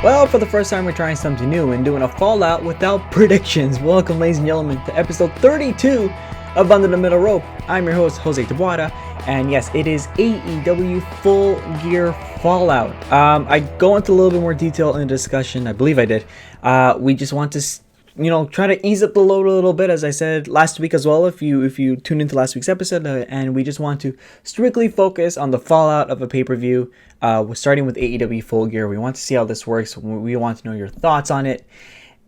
Well, for the first time, we're trying something new and doing a Fallout without predictions. Welcome, ladies and gentlemen, to episode 32 of Under the Middle Rope. I'm your host, Jose Tabuada, and yes, it is AEW Full Gear Fallout. I go into a little bit more detail in the discussion. I believe I did. We just want to, try to ease up the load a little bit, as I said last week as well. If you tuned into last week's episode, and we just want to strictly focus on the fallout of a pay-per-view. We're starting with AEW Full Gear. We want to see how this works. We want to know your thoughts on it,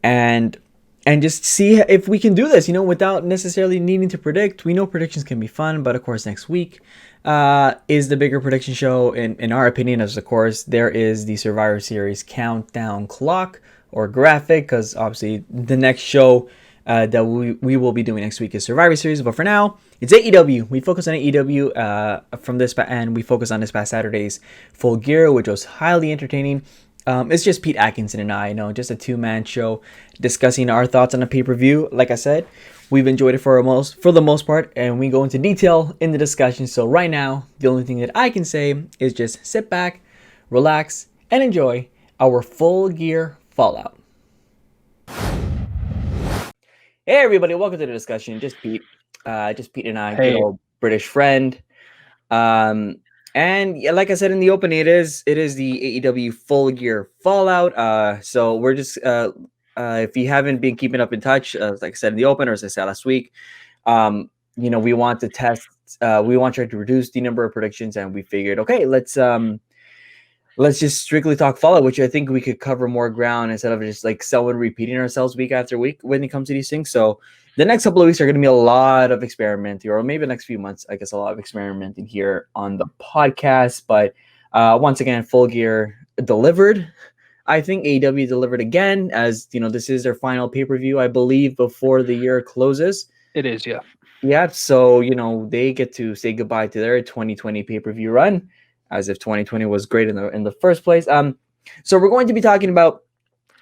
and just see if we can do this, without necessarily needing to predict. We know predictions can be fun, but of course next week is the bigger prediction show, in our opinion, as of course there is the Survivor Series countdown clock or graphic, because obviously the next show that we will be doing next week is Survivor Series, but for now it's AEW. We focus on AEW from this and we focus on this past Saturday's Full Gear, which was highly entertaining. It's just Pete Atkinson and I, just a two-man show discussing our thoughts on the pay-per-view. Like I said, we've enjoyed it for the most part, and we go into detail in the discussion. So right now, the only thing that I can say is just sit back, relax, and enjoy our Full Gear Fallout. Hey everybody, welcome to the discussion. Just Pete and I, good old British friend. And like I said in the opening, it is the AEW Full Gear Fallout. So we're just if you haven't been keeping up in touch, like I said in the opener, as I said last week, we want to test. We want to try to reduce the number of predictions, and we figured, okay, let's just strictly talk Fallout, which I think we could cover more ground instead of just like someone repeating ourselves week after week when it comes to these things. So the next couple of weeks are going to be a lot of experimenting, or maybe the next few months, I guess, a lot of experimenting here on the podcast. But once again, Full Gear delivered. I think AEW delivered again, as this is their final pay-per-view, I believe, before the year closes. It is, yeah. Yeah, so they get to say goodbye to their 2020 pay-per-view run, as if 2020 was great in the first place. So we're going to be talking about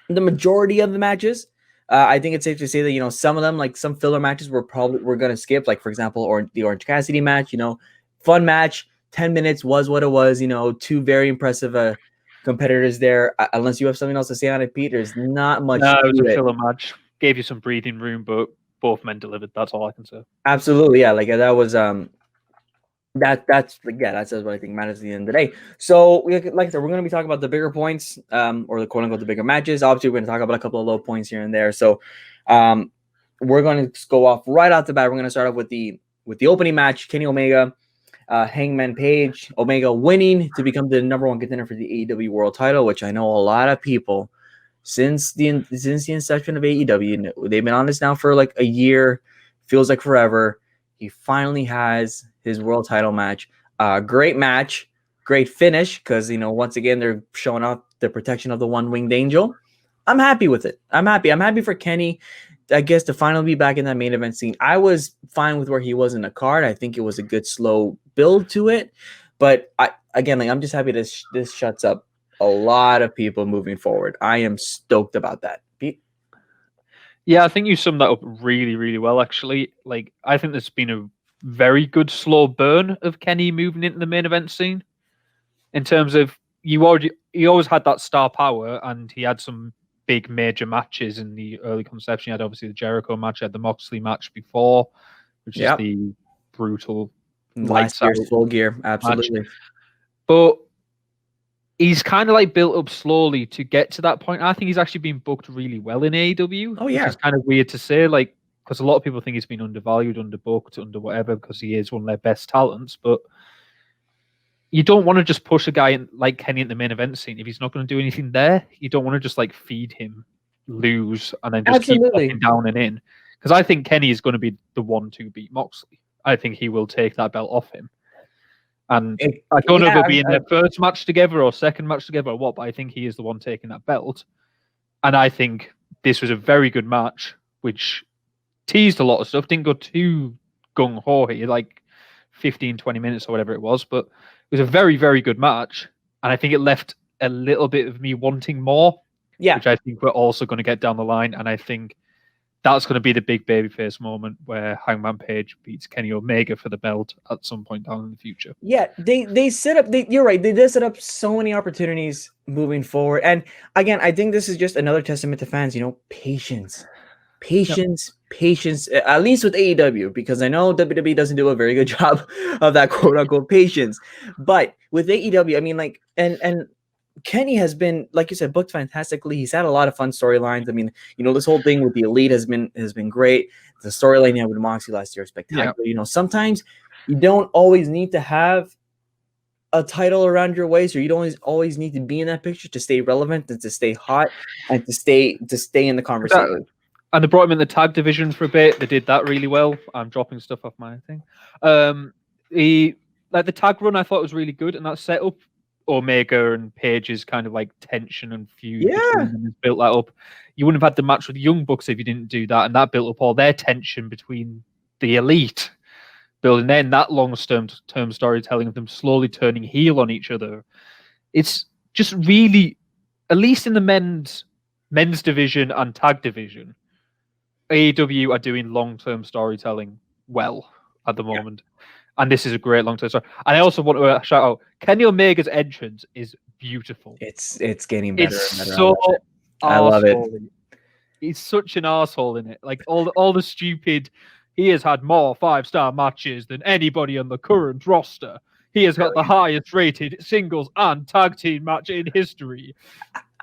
the majority of the matches. I think it's safe to say that some of them, like some filler matches, we're going to skip. Like for example, the Orange Cassidy match. Fun match, 10 minutes was what it was. Two very impressive competitors there. Unless you have something else to say on it, Pete, there's not much. No, it was a filler match. Gave you some breathing room, but both men delivered. That's all I can say. Absolutely, yeah. Like that was that says what I think matters at the end of the day. So, like I said, we're going to be talking about the bigger points, or the quote unquote the bigger matches. Obviously, we're going to talk about a couple of low points here and there. So, we're going to go off right off the bat. We're going to start off with the opening match: Kenny Omega, Hangman Page. Omega winning to become the number one contender for the AEW World Title, which I know a lot of people since the inception of AEW, they've been on this now for like a year, feels like forever. He finally has his world title match. Great match, great finish, because once again they're showing off the protection of the one-winged angel. I'm happy with it. I'm happy for Kenny, I guess, to finally be back in that main event scene. I was fine with where he was in the card. I think it was a good slow build to it, but I'm just happy this shuts up a lot of people moving forward. I am stoked about that. Pete? Yeah, I think you summed that up really, really well, actually. Like, I think there's been a very good slow burn of Kenny moving into the main event scene. In terms of, he always had that star power, and he had some big major matches in the early conception. He had obviously the Jericho match, he had the Moxley match before, which is the brutal last year's Full Gear, absolutely. Match. But he's kind of like built up slowly to get to that point. I think he's actually been booked really well in AEW. Oh, yeah. Which is kind of weird to say, like, because a lot of people think he's been undervalued, underbooked, under whatever, because he is one of their best talents. But you don't want to just push a guy like Kenny in the main event scene if he's not going to do anything there. You don't want to just like feed him, lose, and then just keep walking down and in. Because I think Kenny is going to be the one to beat Moxley. I think he will take that belt off him. And I don't know if it'll be in their first match together or second match together or what, but I think he is the one taking that belt. And I think this was a very good match, which teased a lot of stuff. Didn't go too gung-ho here, like 15, 20 minutes or whatever it was, but it was a very, very good match. And I think it left a little bit of me wanting more, which I think we're also going to get down the line. And I think that's going to be the big babyface moment where Hangman Page beats Kenny Omega for the belt at some point down in the future. Yeah, they set up. You're right. They did set up so many opportunities moving forward. And again, I think this is just another testament to fans. Patience, patience. At least with AEW, because I know WWE doesn't do a very good job of that quote unquote patience. But with AEW, I mean, like, and Kenny has been, like you said, booked fantastically. He's had a lot of fun storylines. I mean, this whole thing with the Elite has been great. The storyline he had with Moxley last year is spectacular. Yeah. Sometimes you don't always need to have a title around your waist, or you don't always need to be in that picture to stay relevant and to stay hot and to stay in the conversation. And they brought him in the tag division for a bit. They did that really well. I'm dropping stuff off my thing. The tag run I thought was really good, and that set up Omega and Page's kind of like tension and feud between them and built that up. You wouldn't have had the match with the Young Bucks if you didn't do that, and that built up all their tension between the Elite, building then that long-term storytelling of them slowly turning heel on each other. It's just really, at least in the men's division and tag division, AEW are doing long-term storytelling well at the moment. And this is a great long-term story. And I also want to shout out, Kenny Omega's entrance is beautiful. It's getting better and better. So I love it. He's such an asshole in it. Like all the stupid, he has had more 5-star matches than anybody on the current roster. He has got the highest rated singles and tag team match in history.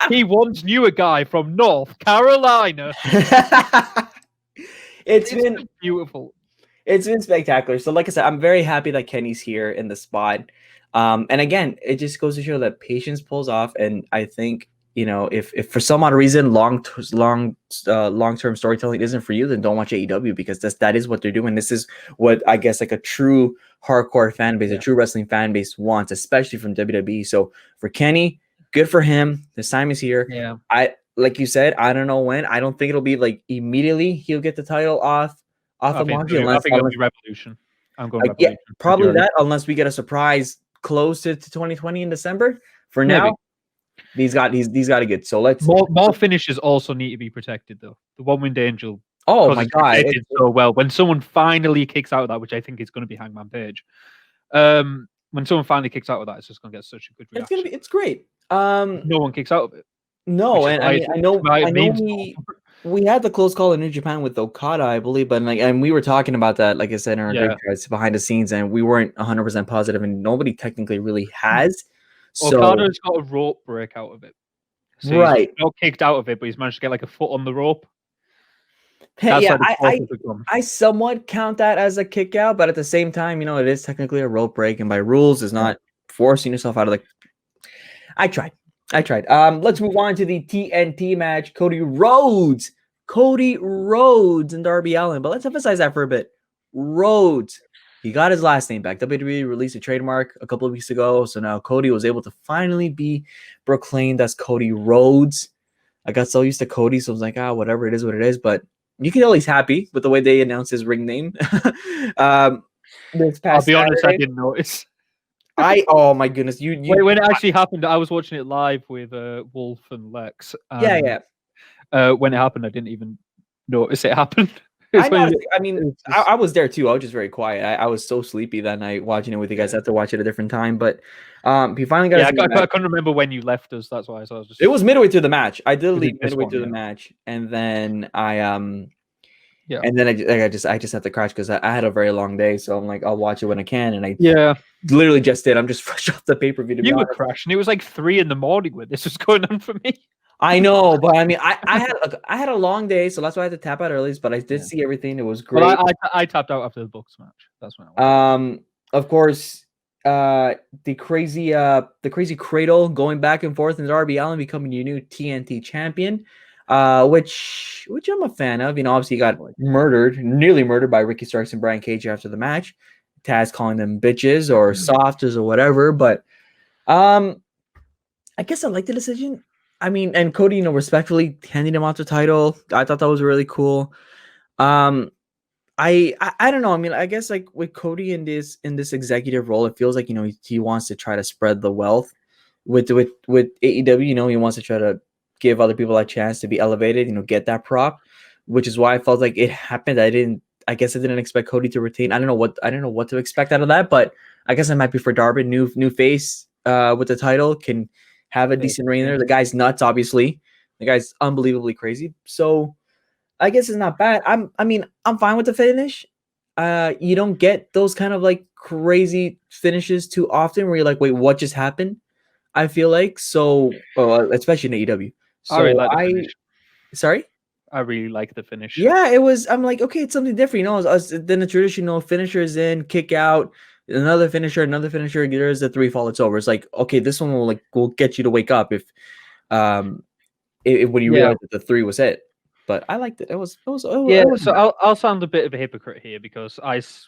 He once knew a guy from North Carolina. It's been beautiful. It's been spectacular. So like I said, I'm very happy that Kenny's here in the spot. And again, it just goes to show that patience pulls off. And I think, if for some odd reason long-term storytelling isn't for you, then don't watch AEW, because that is what they're doing. This is what I guess like a true hardcore fan base, a true wrestling fan base wants, especially from WWE. So for Kenny, good for him. This time is here. Yeah. Like you said, I don't know when. I don't think it'll be like immediately he'll get the title off of Moxley. I think it'll be Revolution. I'm going Revolution. Yeah, probably that, unless we get a surprise close to 2020 in December. For now, he's got to get. So let's more finishes also need to be protected though. The One-Winged Angel. Oh my god, it did so well. When someone finally kicks out of that, which I think is going to be Hangman Page. When someone finally kicks out of that, it's just going to get such a good reaction. It's great. No one kicks out of it. No, and I know we had the close call in New Japan with Okada, I believe, but and we were talking about that, like I said, in our group chats behind the scenes, and we weren't 100% positive, and nobody technically really has. So Okada's got a rope break out of it, so he's not kicked out of it, but he's managed to get like a foot on the rope. I somewhat count that as a kick out, but at the same time, it is technically a rope break, and by rules, is not forcing yourself out of the. I tried. Let's move on to the TNT match. Cody Rhodes and Darby Allin. But let's emphasize that for a bit. Rhodes. He got his last name back. WWE released a trademark a couple of weeks ago. So now Cody was able to finally be proclaimed as Cody Rhodes. I got so used to Cody, so I was like, whatever, it is what it is. But you can tell he's happy with the way they announced his ring name. I'll be honest, I didn't notice. Oh my goodness! When it actually happened, I was watching it live with Wolf and Lex. When it happened, I didn't even notice it happened. I was there too. I was just very quiet. I was so sleepy that night watching it with you guys. I had to watch it a different time, but he finally got. I couldn't remember when you left us. That's why I was just. It was midway through the match. I did leave midway through the match, and then and then I just had to crash because I had a very long day. So I'm like, I'll watch it when I can, and I literally just did. I'm just fresh off the pay-per-view. You were crashing. It was like 3 a.m. when this was going on for me. I know, but I mean, I had a long day, so that's why I had to tap out early. But I did see everything. It was great. Well, I tapped out after the Bucks match. That's when I went. Of course, the crazy cradle going back and forth, and Darby Allin becoming your new TNT champion. Which I'm a fan of. Obviously he got nearly murdered by Ricky Starks and Brian Cage after the match. Taz calling them bitches or softers or whatever. But I guess I like the decision. I mean, and Cody, respectfully handing him off the title. I thought that was really cool. I don't know. I mean, I guess like with Cody in this executive role, it feels like he wants to try to spread the wealth with AEW. He wants to try to give other people a chance to be elevated, get that prop, which is why I felt like it happened. I guess I didn't expect Cody to retain. I don't know what to expect out of that, but I guess I'm happy for Darby, new face with the title, can have a decent reign there. The guy's nuts, obviously. The guy's unbelievably crazy. So I guess it's not bad. I'm fine with the finish. You don't get those kind of like crazy finishes too often where you're like, wait, what just happened? I feel like so, especially in AEW. I really So like the finish. Sorry. I really like the finish. Yeah, it was. I'm like, okay, it's something different. Then the traditional finishers in, kick out, another finisher. There's the three fall. It's over. It's like, okay, this one will get you to wake up if when you realize that the three was it. But I liked it. It was So I'll sound a bit of a hypocrite here because I think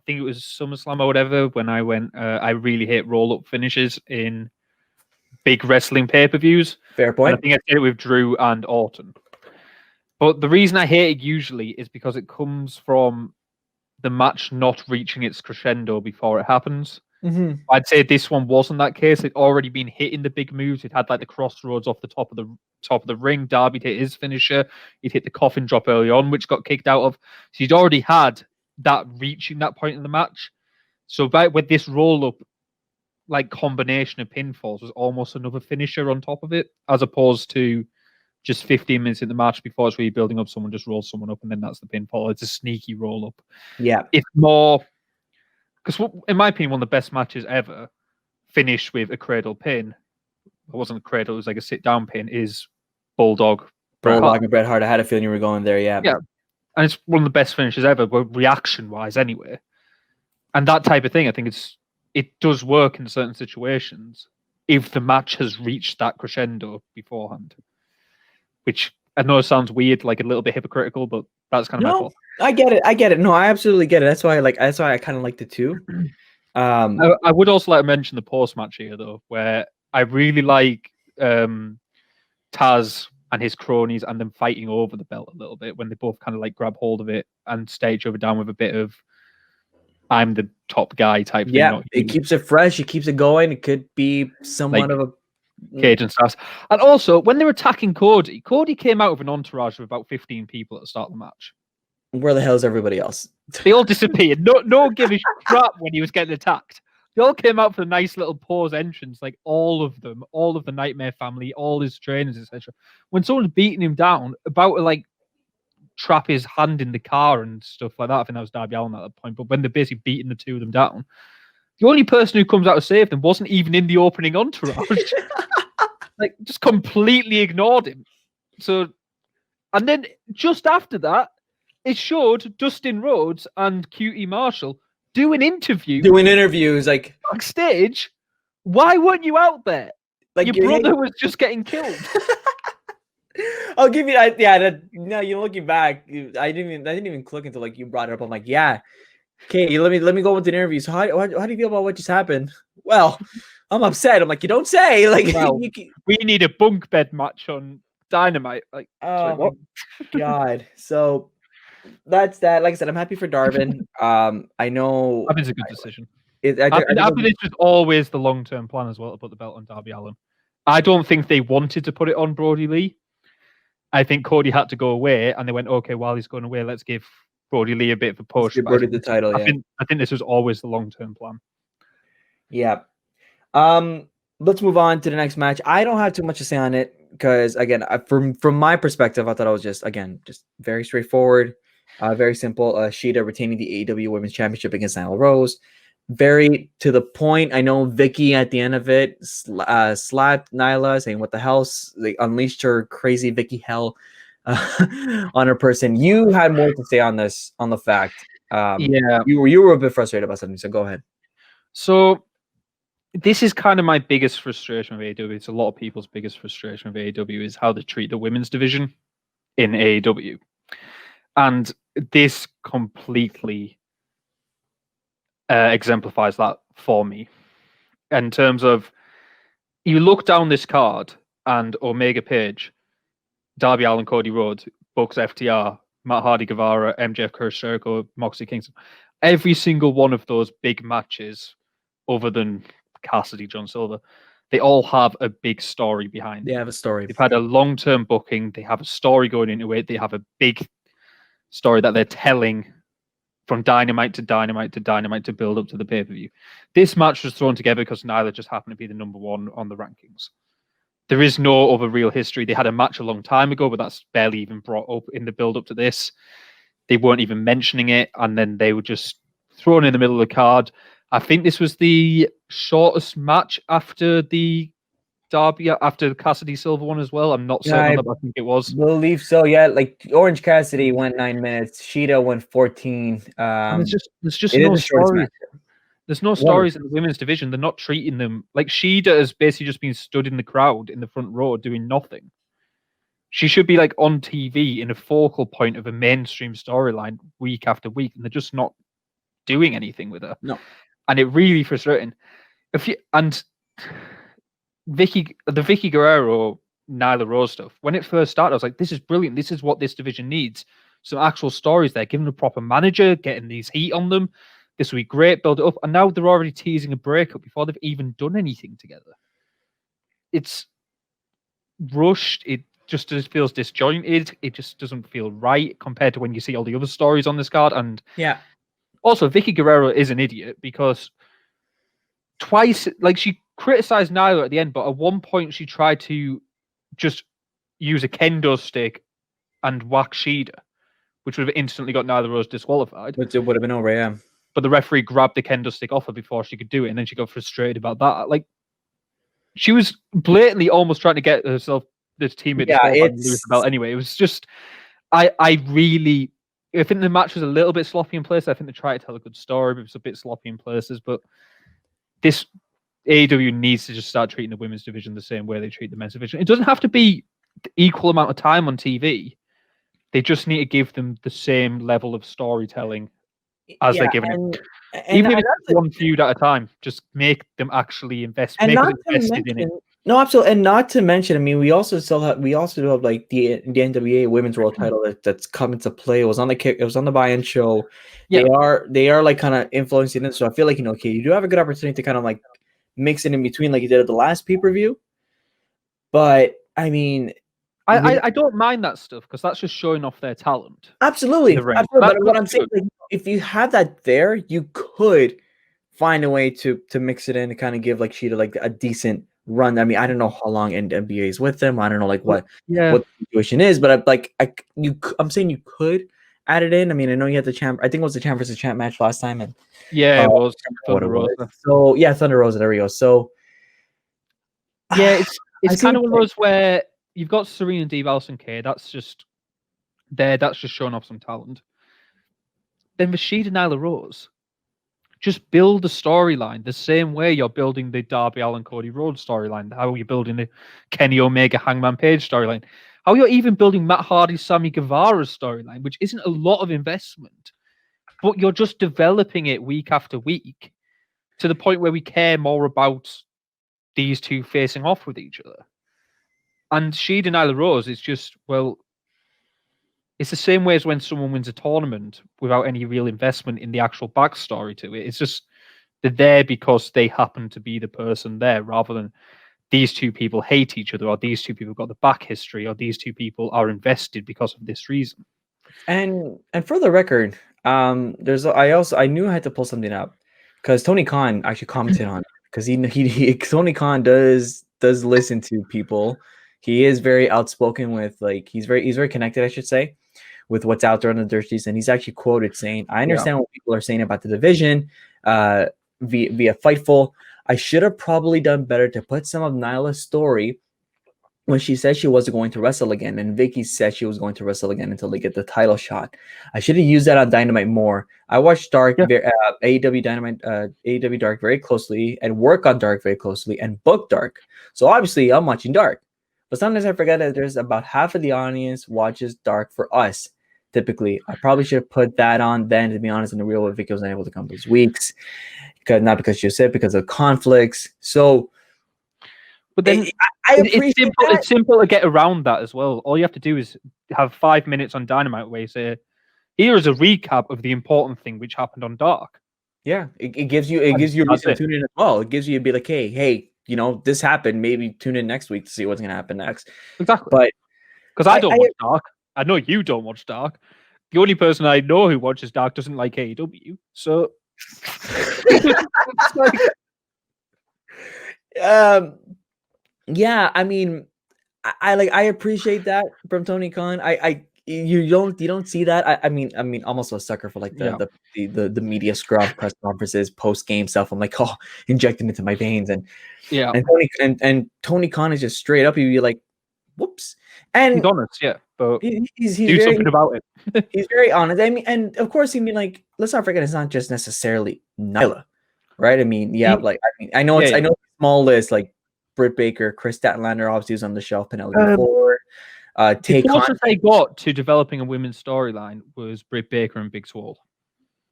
it was SummerSlam or whatever when I went. I really hate roll up finishes in big wrestling pay-per-views. Fair point. And I think I did it with Drew and Orton. But the reason I hate it usually is because it comes from the match not reaching its crescendo before it happens. Mm-hmm. I'd say this one wasn't that case. It'd already been hitting the big moves. It had like the crossroads off the top of the ring. Darby hit his finisher. He'd hit the coffin drop early on, which got kicked out of. So he'd already had that reaching that point in the match. So with this roll up, like combination of pinfalls was almost another finisher on top of it, as opposed to just 15 minutes in the match before it's really building up. Someone just rolls someone up, and then that's the pinfall. It's a sneaky roll up. Yeah, it's more because, in my opinion, one of the best matches ever finished with a cradle pin. It wasn't a cradle; it was like a sit down pin. Is Bulldog and Bret Hart. I had a feeling you were going there. Yeah, and it's one of the best finishes ever, but reaction wise, anyway. And that type of thing, I think it does work in certain situations if the match has reached that crescendo beforehand. Which I know sounds weird, like a little bit hypocritical, but that's kind of my fault. I get it. No, I absolutely get it. That's why I kind of liked it too. I would also like to mention the post match here though, where I really like Taz and his cronies and them fighting over the belt a little bit when they both kind of like grab hold of it and stare each other down with a bit of I'm the top guy type thing. Yeah, it keeps it fresh. It keeps it going. It could be somewhat of a Cage and stars. And also, when they were attacking Cody came out with an entourage of about 15 people at the start of the match. Where the hell is everybody else? They all disappeared. No give a crap when he was getting attacked. They all came out for a nice little pause entrance, like all of them, all of the Nightmare family, all his trainers, etc. When someone's beating him down, about to like trap his hand in the car and stuff like that, I think that was Darby Allin at that point. But when they're basically beating the two of them down, the only person who comes out to save them wasn't even in the opening entourage. Like, just completely ignored him. So, and then just after that, it showed Dustin Rhodes and QT Marshall doing interviews like backstage. Why weren't you out there? Like your brother was just getting killed. I'll give you no, looking back, I didn't even click until like you brought it up. I'm like, yeah. Okay, let me go with the interview. So how do you feel about what just happened? Well, I'm upset. I'm like, you don't say. Like, well, we need a bunk bed match on Dynamite. Like, oh my god. So that's that. Like I said, I'm happy for Darvin. I know I think it's a good decision. I think it's just always the long-term plan as well to put the belt on Darby Allin. I don't think they wanted to put it on Brody Lee. I think Cody had to go away, and they went, okay, while he's going away, let's give Brody Lee a bit of a push. Give Brody the title. I think this was always the long-term plan. Yeah. Let's move on to the next match. I don't have too much to say on it because, again, from my perspective, I thought it was just very straightforward, very simple. Shida retaining the AEW Women's Championship against Nyla Rose. Very to the point. I know Vicky at the end of it slapped Nyla, saying, "What the hell?" They unleashed her crazy Vicky hell on her person. You had more to say on this, on the fact. You were a bit frustrated about something, so go ahead. So this is kind of my biggest frustration with AEW. It's a lot of people's biggest frustration with AEW is how they treat the women's division in AEW. And this completely exemplifies that for me. In terms of, you look down this card and Omega Page, Darby Allin, Cody Rhodes, Bucks FTR, Matt Hardy, Guevara, MJF, Chris Jericho, Moxley Kingston. Every single one of those big matches, other than Cassidy, John Silver, they all have a big story behind They them. have a story. They've had a long-term booking. They have a story going into it. They have a big story that they're telling from Dynamite to Dynamite to Dynamite to build up to the pay-per-view. This match was thrown together because Nyla just happened to be the number one on the rankings. There is no other real history. They had a match a long time ago, but that's barely even brought up in the build-up to this. They weren't even mentioning it, and then they were just thrown in the middle of the card. I think this was the shortest match after the Derby, after the Cassidy Silver one as well. I'm not certain on that, but I think it was. Believe so, yeah. Like Orange Cassidy went 9 minutes, Sheeta went 14. There's just no stories. There's no stories in the women's division. They're not treating them like Sheeta has basically just been stood in the crowd in the front row doing nothing. She should be like on TV in a focal point of a mainstream storyline week after week, and they're just not doing anything with her. No, and it really frustrating. The Vicky Guerrero, Nyla Rose stuff. When it first started, I was like, "This is brilliant. This is what this division needs. Some actual stories there. Giving a proper manager, getting these heat on them. This will be great. Build it up." And now they're already teasing a breakup before they've even done anything together. It's rushed. It just feels disjointed. It just doesn't feel right compared to when you see all the other stories on this card. And yeah. Also, Vicky Guerrero is an idiot because twice, like she criticized Nyla at the end, but at one point she tried to just use a kendo stick and whack Sheeta, which would have instantly got Nyla Rose disqualified. Which it would have been over, yeah. But the referee grabbed the kendo stick off her before she could do it, and then she got frustrated about that. Like, she was blatantly almost trying to get herself this teammate disqualified and lose the belt anyway. It was just, I think the match was a little bit sloppy in places. I think they tried to tell a good story, but it was a bit sloppy in places. But this AEW needs to just start treating the women's division the same way they treat the men's division. It doesn't have to be the equal amount of time on TV. They just need to give them the same level of storytelling as they're giving it. Even if it's one feud at a time, just make them actually invest. Make us invested in it. No, absolutely, and not to mention, I mean, we also do have like the NWA Women's World Title that's come into play. It was on the buy-in show. Yeah. They are like kind of influencing it. So I feel like okay, you do have a good opportunity to kind of like mix it in between, like you did at the last pay-per-view. But I mean, I don't mind that stuff because that's just showing off their talent. Absolutely. But what I'm saying, like, if you have that there, you could find a way to mix it in to kind of give like Sheeta like a decent run. I mean, I don't know how long NBA is with them. I don't know like what the situation is, but I'm saying you could add it in. I mean, I know you had the champ. I think it was the champ versus champ match last time, and it was Thunder Rosa. So yeah, Thunder Rosa. There we go. So yeah, it's kind of one of those where you've got Serena Deeb, Alison Kay. That's just there. That's just showing off some talent. Then Rashida Nyla Rose. Just build the storyline the same way you're building the Darby Allin Cody Rhodes storyline. How you're building the Kenny Omega Hangman Page storyline. How you're even building Matt Hardy Sammy Guevara's storyline, which isn't a lot of investment, but you're just developing it week after week to the point where we care more about these two facing off with each other. And Sheeta and Nyla Rose is just, well, it's the same way as when someone wins a tournament without any real investment in the actual backstory to it. It's just they're there because they happen to be the person there, rather than these two people hate each other, or these two people got the back history, or these two people are invested because of this reason. And for the record, I knew I had to pull something up because Tony Khan actually commented on it because he Tony Khan does listen to people. He is very outspoken with like he's very connected, I should say, with what's out there on the dirt sheets, and he's actually quoted saying, "I understand what people are saying about the division via Fightful. I should have probably done better to put some of Nyla's story when she said she wasn't going to wrestle again, and Vicky said she was going to wrestle again until they get the title shot. I should have used that on Dynamite more. I watched AEW Dynamite, AEW Dark very closely, and work on Dark very closely, and book Dark. So obviously, I'm watching Dark." But sometimes I forget that there's about half of the audience watches Dark for us. Typically, I probably should have put that on then. To be honest, in the real world, Vicky wasn't able to come those weeks, not because she was sick, because of conflicts. So, but then it's simple to get around that as well. All you have to do is have 5 minutes on Dynamite where you say, "Here is a recap of the important thing which happened on Dark." Yeah, it gives you a reason to tune in as well. It gives you a bit like, hey, this happened. Maybe tune in next week to see what's going to happen next. Exactly. But because I don't watch Dark. I know you don't watch Dark. The only person I know who watches Dark doesn't like AEW. So, yeah, I mean, I appreciate that from Tony Khan. You don't see that. I mean, almost a sucker for like the media scrum press conferences, post game stuff. I'm like, oh, injecting into my veins, and Tony Khan is just straight up. You'd be like, whoops, and he's honest, but he's do very, something about it. He's very honest. I mean, and of course, like, let's not forget, it's not just necessarily Nyla, right? I mean, I know it's a small list, like Britt Baker, Chris Statlander obviously was on the shelf, Penelope Ford. The closest they got to developing a women's storyline was Britt Baker and Big Swole.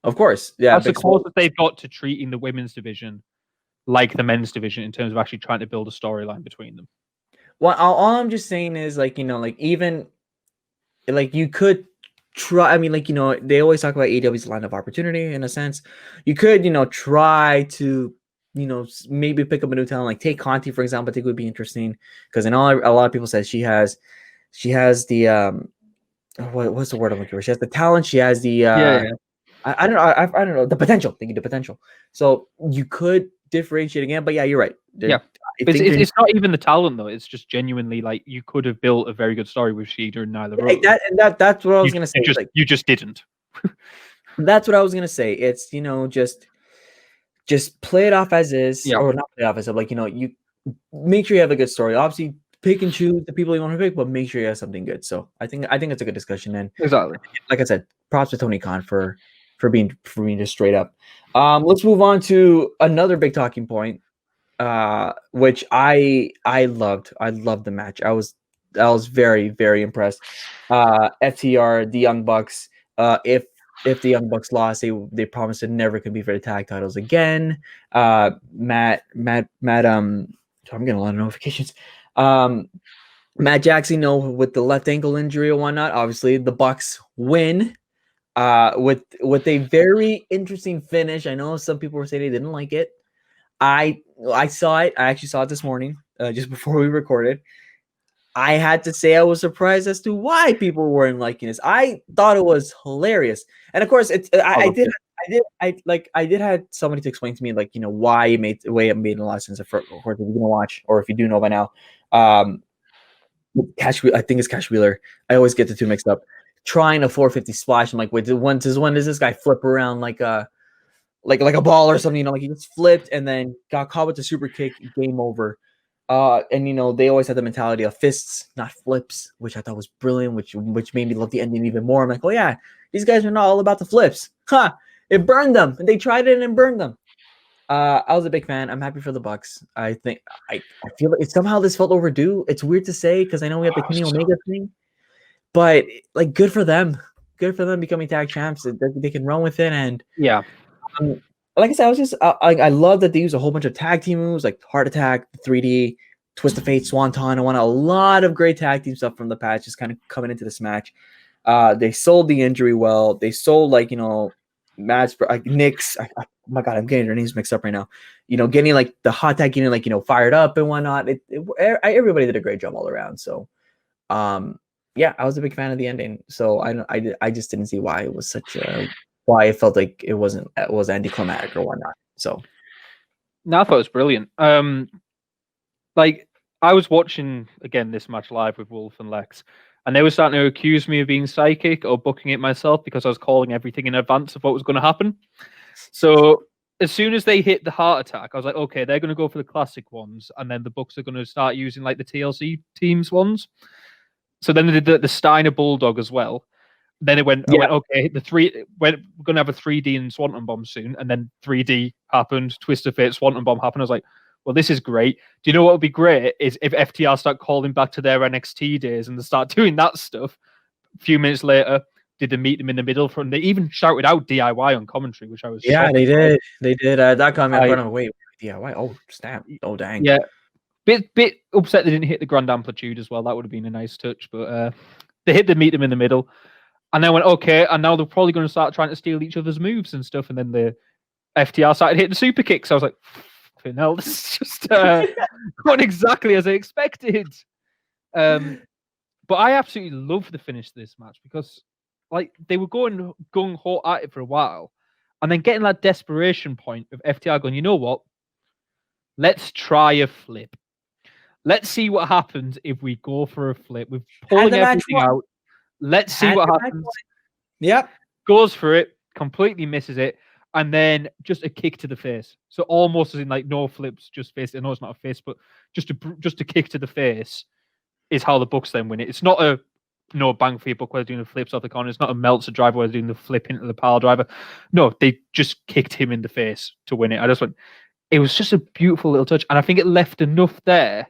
Of course, yeah. That's the closest they've got to treating the women's division like the men's division in terms of actually trying to build a storyline between them. Well, all I'm just saying is, like, even like you could try. I mean, like, they always talk about AEW's line of opportunity in a sense. You could, try to, maybe pick up a new talent, like take Conti, for example. I think would be interesting because I know a lot of people said she has the what's the word I'm looking for? She has the talent. She has the I don't know. I don't know the potential. Thinking the potential. So you could differentiate again, but yeah, you're right. It's not even the talent though. It's just genuinely like you could have built a very good story with Shida and Nyla Rose. That's what I was gonna say. You just didn't. That's what I was gonna say. It's just play it off as is, or not play it off as is. Like, you make sure you have a good story. Obviously, pick and choose the people you want to pick, but make sure you have something good. So I think it's a good discussion. And exactly, like I said, props to Tony Khan for being just straight up. Let's move on to another big talking point, which I loved. I loved the match. I was very, very impressed. FTR, the Young Bucks. If the Young Bucks lost, they promised to never compete for the tag titles again. Matt. I'm getting a lot of notifications. Matt Jackson, with the left ankle injury or whatnot. Obviously, the Bucks win. With a very interesting finish. I know some people were saying they didn't like it. I saw it. I actually saw it this morning, just before we recorded. I had to say I was surprised as to why people weren't liking this. I thought it was hilarious, and of course, I did have somebody to explain to me, like, why it made a lot of sense. Of course, if you're gonna watch, or if you do know by now, Cash. I think it's Cash Wheeler. I always get the two mixed up. Trying a 450 splash. I'm like, wait, when does this guy flip around like a ball or something? Like, he just flipped and then got caught with the super kick. Game over. And they always had the mentality of fists, not flips, which I thought was brilliant, which made me love the ending even more. I'm like, oh yeah, these guys are not all about the flips. It burned them. They tried it and it burned them. I was a big fan. I'm happy for the Bucks. I think I feel like somehow this felt overdue. It's weird to say because I know we have the Kenny Omega thing, but like, good for them. Good for them becoming tag champs. They can run with it. And like I said, I was just I love that they use a whole bunch of tag team moves like Heart Attack, 3D, Twist of Fate, Swanton. I want a lot of great tag team stuff from the patch just kind of coming into this match. They sold the injury well. They sold, like, match for like Nyx. Oh my god, I'm getting their names mixed up right now. Getting like the hot tag, getting like fired up and whatnot. Everybody did a great job all around. So, yeah, I was a big fan of the ending. So I just didn't see why it was why it felt like it was anticlimactic or whatnot. So, no, I thought it was brilliant. Like, I was watching again this match live with Wolf and Lex, and they were starting to accuse me of being psychic or booking it myself because I was calling everything in advance of what was going to happen. So as soon as they hit the Heart Attack, I was like, okay, they're going to go for the classic ones, and then the Bucks are going to start using like the TLC teams ones. So then they did the Steiner Bulldog as well. Then I went, okay, we're going to have a 3D and Swanton Bomb soon, and then 3D happened, Twist of Fate, Swanton Bomb happened. I was like, well, this is great. Do you know what would be great is if FTR start calling back to their NXT days and they start doing that stuff. A few minutes later, did they meet them in the middle? They even shouted out DIY on commentary, which I was shocked. They did. They did. That got me in front of wait, DIY. Oh, snap. Oh, dang. Yeah. Bit upset they didn't hit the Grand Amplitude as well. That would have been a nice touch, but they hit the meet them in the middle. And then went, okay, and now they're probably going to start trying to steal each other's moves and stuff. And then the FTR started hitting super kicks. I was like, fucking hell, this is just not exactly as I expected. But I absolutely love the finish of this match because, like, they were going gung ho at it for a while, and then getting that desperation point of FTR going, you know what? Let's try a flip. Let's see what happens if we go for a flip. We're pulling everything out. Let's see what happens. Yep. Goes for it, completely misses it, and then just a kick to the face. So almost as in like no flips, just face. I know it's not a face, but just a kick to the face is how the Bucks then win it. It's not a no bang for your buck where they're doing the flips off the corner. It's not a Meltzer driver where they're doing the flip into the pile driver. No, they just kicked him in the face to win it. I just went, it was just a beautiful little touch. And I think it left enough there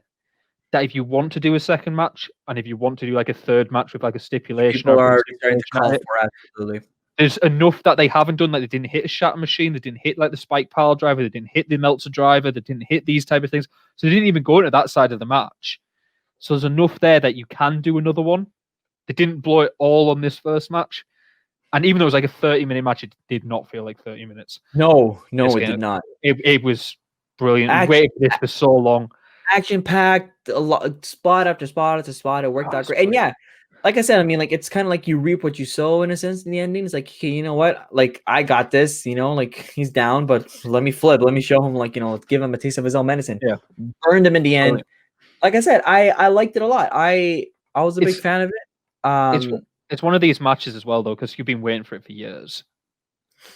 that if you want to do a second match and if you want to do like a third match with like a stipulation, people are starting to call for absolutely. There's enough that they haven't done. Like they didn't hit a shatter machine, they didn't hit like the spike pile driver, they didn't hit the Meltzer driver, they didn't hit these type of things. So they didn't even go into that side of the match. So there's enough there that you can do another one. They didn't blow it all on this first match. And even though it was like a 30-minute match, it did not feel like 30 minutes. No, it did not. It was brilliant. We waited for this for so long. Action-packed, a lot, spot after spot after spot. It worked out great. And yeah, like I said, I mean, like, it's kind of like you reap what you sow in a sense in the ending. It's like, okay, you know what? Like, I got this, you know, like, he's down, but let me flip. Let me show him, like, you know, give him a taste of his own medicine. Yeah. Burned him in the end. Like I said, I liked it a lot. I was a big fan of it. It's one of these matches as well, though, because you've been waiting for it for years.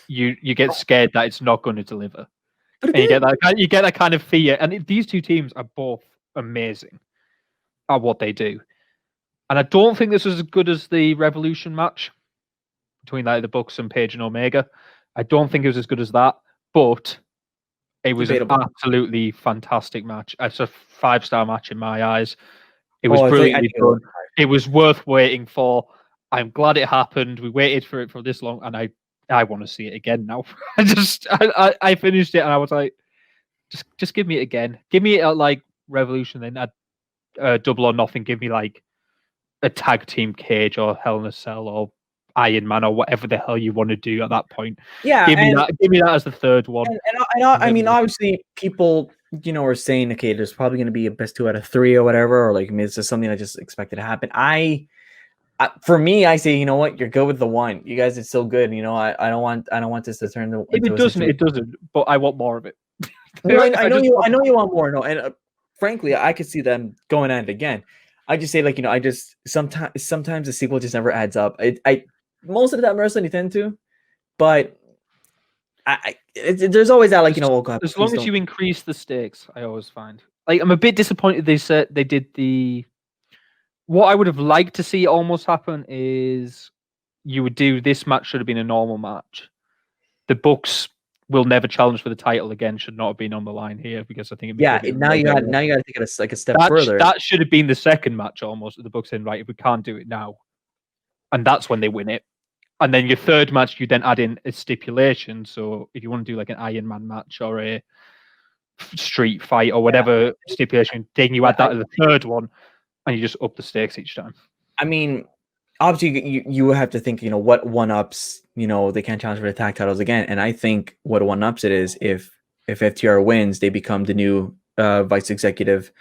You get scared that it's not going to deliver. And you get that kind of fear. And these two teams are both amazing at what they do. And I don't think this was as good as the Revolution match between like the Bucks and Page and Omega. I don't think it was as good as that, but it was an absolutely fantastic match. It's a 5-star match in my eyes. It was brilliantly done. It was worth waiting for. I'm glad it happened. We waited for it for this long, and I want to see it again now. I finished it, and I was like, just give me it again. Give me it at like Revolution, then at Double or Nothing. Give me like a tag team cage or Hell in a Cell or Iron Man or whatever the hell you want to do at that point. Yeah, give me that as the third one. And I mean, obviously, people, you know, are saying, okay, there's probably going to be a best 2 out of 3 or whatever, or like, I mean, it's just something I just expected to happen. For me, I say, you know what, you're good with the 1. You guys are still good. You know, I don't want this to turn into it doesn't. But I want more of it. No, I know you want more. No, and frankly, I could see them going at it again. I just say, like, you know, I just sometimes the sequel just never adds up. I most of the time personally tend to, but there's always that, like, you know, oh God, as long as you increase the stakes, I always find. Like, I'm a bit disappointed they said they did the. What I would have liked to see almost happen is you would do this match should have been a normal match. The Bucks will never challenge for the title again. Should not have been on the line here because I think it. Now you got to take it a step further. That should have been the second match almost. The Bucks saying, right, if we can't do it now, and that's when they win it. And then your third match, you then add in a stipulation. So if you want to do like an Iron Man match or a street fight or whatever stipulation, then you add that as the third one, and you just up the stakes each time. I mean, obviously, you have to think, you know, what one-ups, you know, they can't challenge for the tag titles again. And I think what one-ups it is, if FTR wins, they become the new vice executive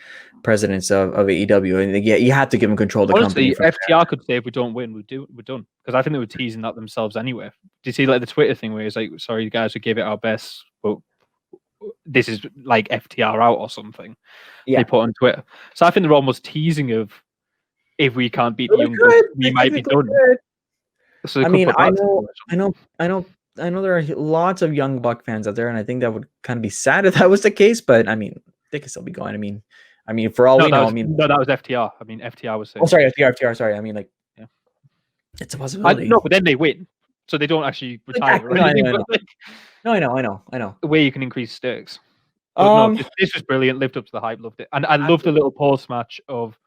presidents of AEW. And yeah, you have to give them control of the company. FTR could say if we don't win, we're done. Because I think they were teasing that themselves anyway. Do you see like the Twitter thing where it's like, sorry, guys, we gave it our best, but this is like FTR out or something. Yeah. They put on Twitter. So I think they're almost teasing of if we can't beat the Young Bucks, we might be done. So I mean, I know there are lots of Young Buck fans out there, and I think that would kind of be sad if that was the case. But I mean, they could still be going. I mean, for all we know, that was FTR. I mean, FTR was saying. Oh, sorry, FTR. Sorry, I mean, like, yeah, it's a possibility. No, but then they win, so they don't actually retire. Exactly. No, I know. The way you can increase stakes. No, this was brilliant. Lived up to the hype. Loved it, and I loved the little post match of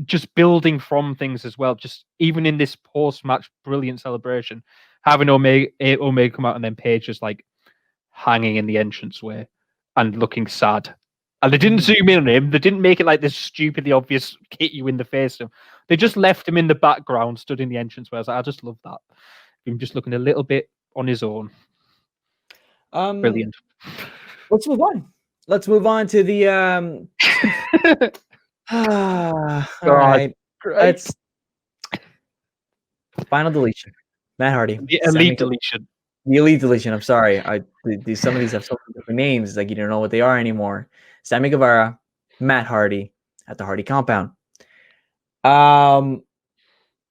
just building from things as well. Just even in this post match, brilliant celebration, having Omega come out and then Page just like hanging in the entranceway and looking sad. And they didn't zoom in on him. They didn't make it like this stupidly obvious hit you in the face. They just left him in the background, stood in the entranceway. I was like, I just love that. Him just looking a little bit on his own. Brilliant. Let's move on. let's move on to the all right. Great. Let's final deletion. Matt Hardy. The Sammy elite deletion. The elite deletion. I'm sorry. Some of these have so many different names. It's like you don't know what they are anymore. Sammy Guevara, Matt Hardy at the Hardy compound. It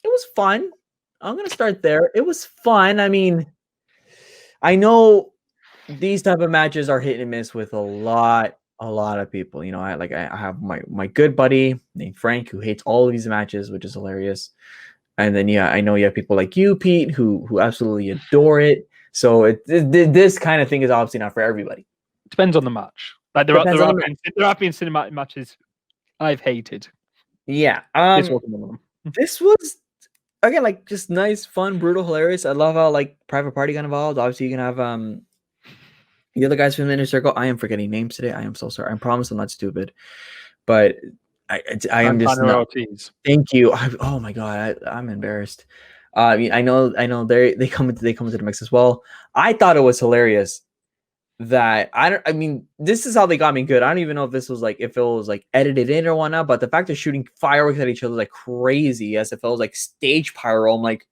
was fun. I'm gonna start there. It was fun. I mean, I know these type of matches are hit and miss with a lot of people. You know, I have my good buddy named Frank who hates all of these matches, which is hilarious. And then I know you have people like you, Pete, who absolutely adore it. So this kind of thing is obviously not for everybody. Depends on the match. Like there have been cinematic matches I've hated. Yeah. This wasn't one of them. This was again like just nice, fun, brutal, hilarious. I love how like Private Party got involved. Obviously, you can have the other guys from the Inner Circle. I am forgetting names today. I am so sorry. I promise I'm not stupid, but I am just not. Thank you. Oh my god, I'm embarrassed. I mean, I know they come into the mix as well. I thought it was hilarious that I mean, this is how they got me good. I don't even know if this was like if it was like edited in or whatnot, but the fact they're shooting fireworks at each other like crazy as if it was like stage pyro. I'm like,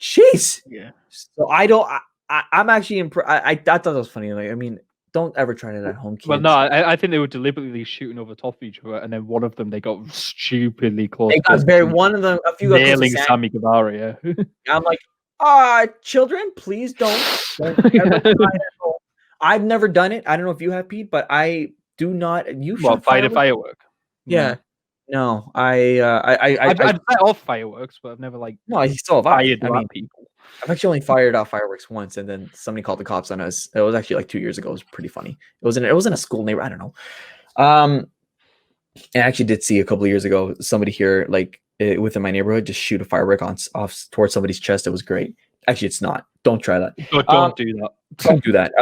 jeez. Yeah. So I'm actually impressed. I thought that was funny. Like, I mean, don't ever try it at home, kids. Well, no, I think they were deliberately shooting over top of each other, and then one of them they got stupidly close. They got one of them, a few nailing Sammy Guevara. Yeah. I'm like, children, please don't ever try it at home. I've never done it. I don't know if you have, Pete, but I do not. You should fight a firework. Yeah. No, I've set off fireworks, but I've never like. No, he's still fired. I mean, people. I've actually only fired off fireworks once, and then somebody called the cops on us. It was actually like 2 years ago. It was pretty funny. It was in a school neighbor. I don't know. I actually did see a couple of years ago somebody here like within my neighborhood just shoot a firework off towards somebody's chest. It was great. Actually, it's not. Don't try that. Don't do that. Don't do that.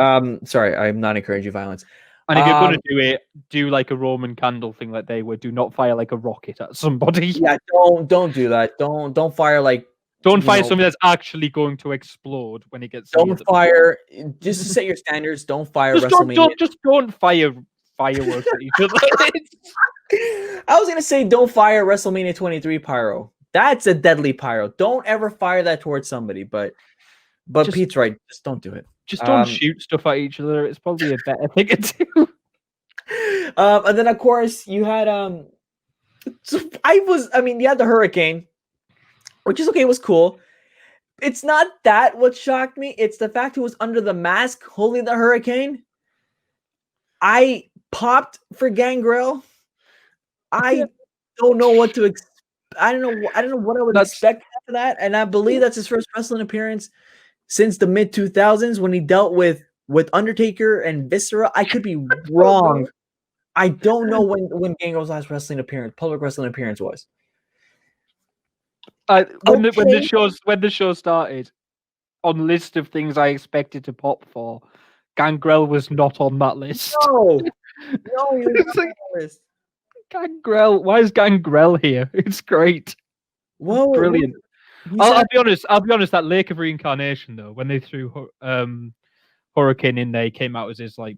Sorry, I'm not encouraging violence. And if you're going to do it, do like a Roman candle thing like they would. Do not fire like a rocket at somebody. Yeah, don't do that. Don't fire like. Don't fire something that's actually going to explode when it gets. Don't fire. Just to set your standards. Don't fire WrestleMania. Don't fire fireworks at each other. I was gonna say don't fire WrestleMania 23 pyro. That's a deadly pyro. Don't ever fire that towards somebody. But Pete's right. Just don't do it. Just don't shoot stuff at each other. It's probably a better thing to do. And then of course you had you had the hurricane, which is okay, it was cool. It's not that what shocked me, it's the fact who was under the mask holding the hurricane. I popped for Gangrel. I don't know what to I don't know what I would expect after that, and I believe that's his first wrestling appearance since the mid 2000s when he dealt with Undertaker and Viscera. I could be wrong. I don't know when Gangrel's last public wrestling appearance was. When the show started, on the list of things I expected to pop for, Gangrel was not on that list. No, he was not on that list. Gangrel, why is Gangrel here? It's great. Whoa, brilliant. I'll be honest. That Lake of Reincarnation though, when they threw Hurricane in there, he came out as his like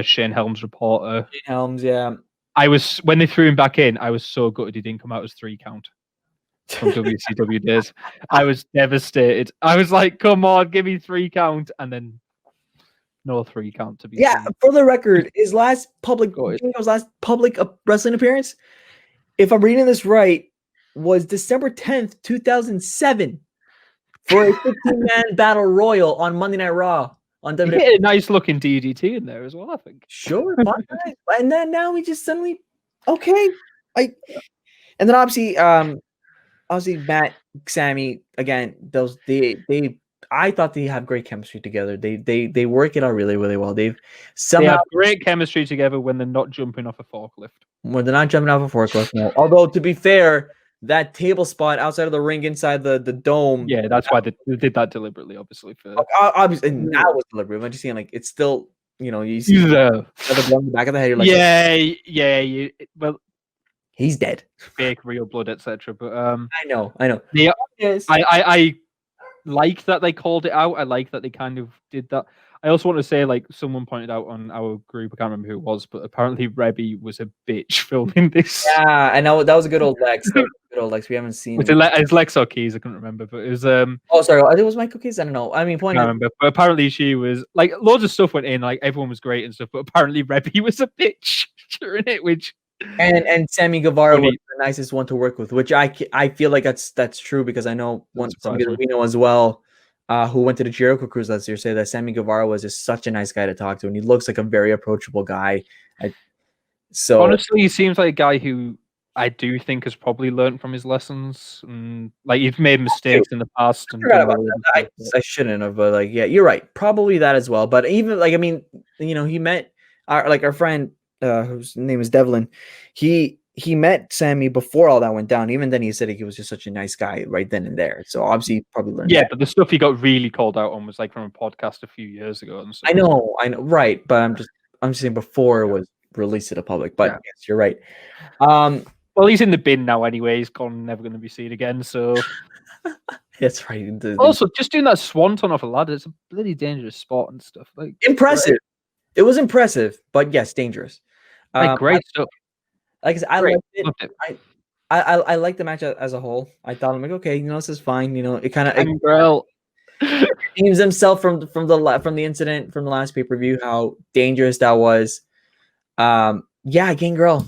Shane Helms reporter. Shane Helms, yeah. When they threw him back in, I was so gutted he didn't come out as 3 count from WCW days. I was devastated. I was like, come on, give me 3 count, and then no 3 count to be. Yeah, seen. For the record, his last public wrestling appearance, if I'm reading this right, was December 10th, 2007 for a 15-man battle royal on Monday Night Raw on WWE. He hit a nice looking DDT in there as well, I think. Sure, fine. And then now we just suddenly and then obviously Matt, Sammy, again, I thought they have great chemistry together. They work it out really, really well. They have great chemistry together when they're not jumping off a forklift. When they're not jumping off a forklift, no. Although to be fair, that table spot outside of the ring inside the dome. Yeah, that's why they did that deliberately, obviously. Obviously, and that was deliberate. I'm just saying, like, it's still, you see the blood in the back of the head. You're like, well, he's dead. Fake, real blood, etc. But I know. I like that they called it out. I like that they kind of did that. I also want to say, like, someone pointed out on our group, I can't remember who it was, but apparently Rebby was a bitch filming this. Yeah, I know that was a good old Lex. That was a good old Lex. We haven't seen. It's Lex or Keys, I couldn't remember, but it was Oh, sorry. I think it was my cookies. I don't know. I mean, I point can't is, remember. But apparently she was like loads of stuff went in, like everyone was great and stuff, but apparently Rebby was a bitch during it, which and Sammy Guevara was funny. the nicest one to work with, which I feel like that's true because I know one surprise somebody me. that we know as well, who went to the Jericho cruise last year, say that Sammy Guevara was just such a nice guy to talk to, and he looks like a very approachable guy. So Honestly, he seems like a guy who I do think has probably learned from his lessons, and like he's made mistakes in the past. And forgot done about well with that. it. I shouldn't have, but like, yeah, you're right. Probably that as well. But even like, I mean, he met our friend, whose name is Devlin. He met Sammy before all that went down. Even then, he said he was just such a nice guy right then and there. So obviously, he probably learned. Yeah, that. but the stuff he got really called out on was like from a podcast a few years ago and stuff. I know, right? But I'm just saying before it was released to the public. But Yeah. yes, you're right. Well, he's in the bin now anyway. He's gone, never going to be seen again. So that's right. also, just doing that swanton off a ladder, it's a bloody dangerous spot and stuff. Like impressive. It was impressive, but yes, dangerous. Like great stuff. Like I said, I Great. liked it. Loved it. I like the match as a whole. I thought I'm like, okay, this is fine. It kind of Gangrel redeems himself from the incident from the last pay-per-view, how dangerous that was. Yeah, Gangrel.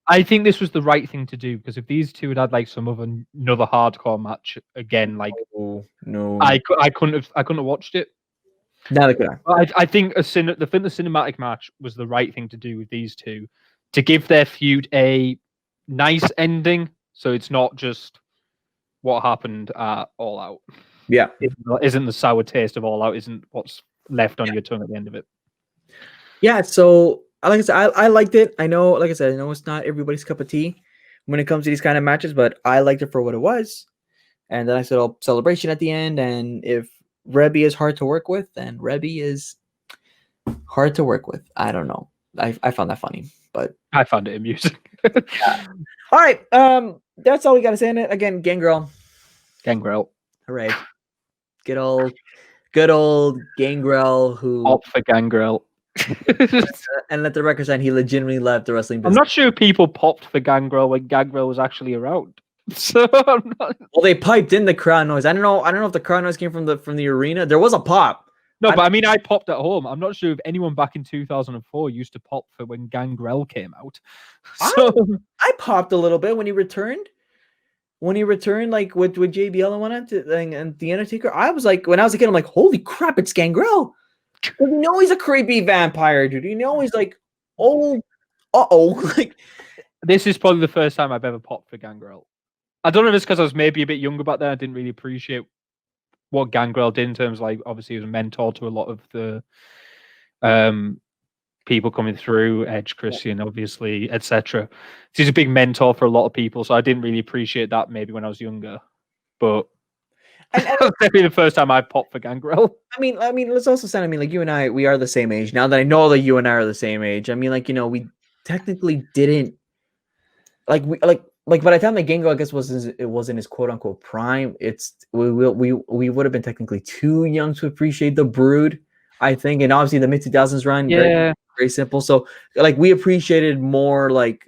I think this was the right thing to do because if these two had like some another hardcore match again, like no, I couldn't have watched it. Neither could I. I think the cinematic match was the right thing to do with these two to give their feud a nice ending, so it's not just what happened at All Out. Yeah, isn't the sour taste of All Out? Isn't what's left on your tongue at the end of it? Yeah. So, like I said, I liked it. I know, like I said, I know it's not everybody's cup of tea when it comes to these kind of matches, but I liked it for what it was. And then I said, "Oh, celebration at the end." And if Rebby is hard to work with, then Rebby is hard to work with. I don't know. I found that funny, but I found it amusing. Yeah. All right. That's all we got to say on it. Again, Gangrel. Hooray. Good old Gangrel who Pop for Gangrel. and let the record sign he legitimately left the wrestling business. I'm not sure people popped for Gangrel when Gangrel was actually around. So well, they piped in the crowd noise. I don't know if the crowd noise came from the arena. There was a pop. No, but I mean, I popped at home. I'm not sure if anyone back in 2004 used to pop for when Gangrel came out. So I popped a little bit when he returned. When he returned, like with JBL and whatnot, and the Undertaker, I was like, when I was a kid, I'm like, holy crap, it's Gangrel. He's a creepy vampire, dude. He's like, oh, like this is probably the first time I've ever popped for Gangrel. I don't know if it's because I was maybe a bit younger back then. I didn't really appreciate what Gangrel did in terms of, like, obviously he was a mentor to a lot of the people coming through, Edge, Christian, obviously, etc. He's a big mentor for a lot of people, so I didn't really appreciate that maybe when I was younger. But that's definitely the first time I popped for Gangrel. I mean, let's also say, like you and I, we are the same age. Now that I know that you and I are the same age, I mean, like, we technically didn't like by the time the Gangrel, I guess, was in his quote unquote prime. We would have been technically too young to appreciate the Brood, I think, and obviously the mid 2000s run, very simple. So like we appreciated more like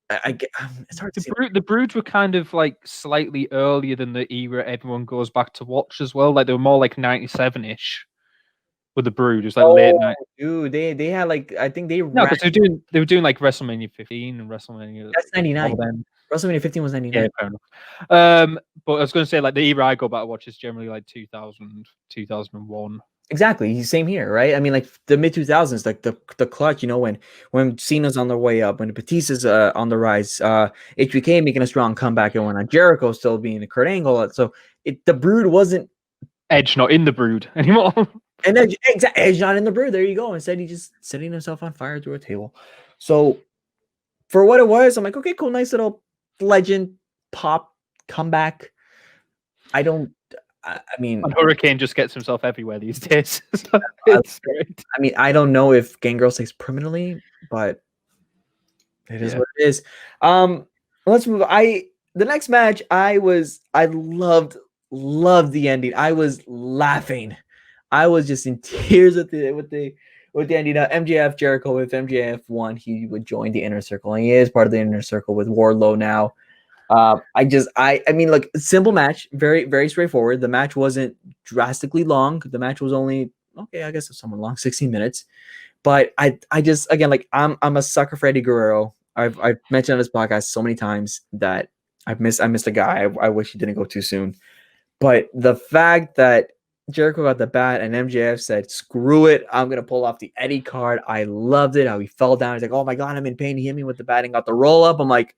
it's hard to say. The Broods were kind of like slightly earlier than the era everyone goes back to watch as well. Like they were more like 97-ish with the Brood. It was like late night. Dude, they had like, I think they because they were doing like WrestleMania 15 and WrestleMania. That's 99. WrestleMania 15 was 99. Yeah, fair enough. But I was going to say, like, the era I go back to watch is generally like 2000, 2001. Exactly. Same here, right? I mean, like the mid 2000s, like the clutch, when Cena's on the way up, when Batista's on the rise, HBK making a strong comeback, and when Jericho still being a Kurt Angle. So the Brood wasn't Edge, not in the Brood anymore. And Edge not in the Brood. There you go. Instead, he just setting himself on fire through a table. So for what it was, I'm like, okay, cool, nice little legend pop comeback. I mean, Hurricane just gets himself everywhere these days. It's great. I mean, I don't know if Gangrel stays permanently, but it is what it is. Let's move. The next match, I loved the ending. I was laughing. I was just in tears with the ending. MJF Jericho. If MJF won, he would join the Inner Circle, and he is part of the Inner Circle with Wardlow now. I mean, look, simple match, very, very straightforward. The match wasn't drastically long. The match was only, okay, I guess it's somewhat long, 16 minutes. But I just, again, like I'm a sucker for Eddie Guerrero. I've mentioned on this podcast so many times that I missed a guy. I wish he didn't go too soon. But the fact that Jericho got the bat and MJF said, screw it, I'm gonna pull off the Eddie card. I loved it. How he fell down. He's like, oh my god, I'm in pain. He hit me with the bat and got the roll up. I'm like,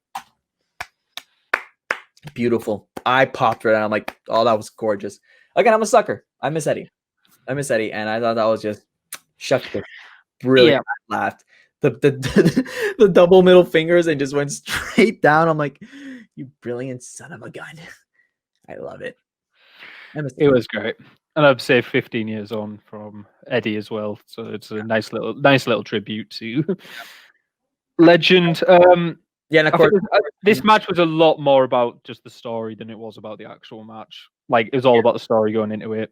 beautiful. I popped right out. I'm like, oh, that was gorgeous. Again, I'm a sucker. I miss Eddie, and I thought that was just shucks. Brilliant. Yeah. I laughed. The double middle fingers and just went straight down. I'm like, you brilliant son of a gun. I love it. It was great. And I'd say 15 years on from Eddie as well. So it's a nice little tribute to legend. Yeah, and of course, this match was a lot more about just the story than it was about the actual match. Like, it was all about the story going into it,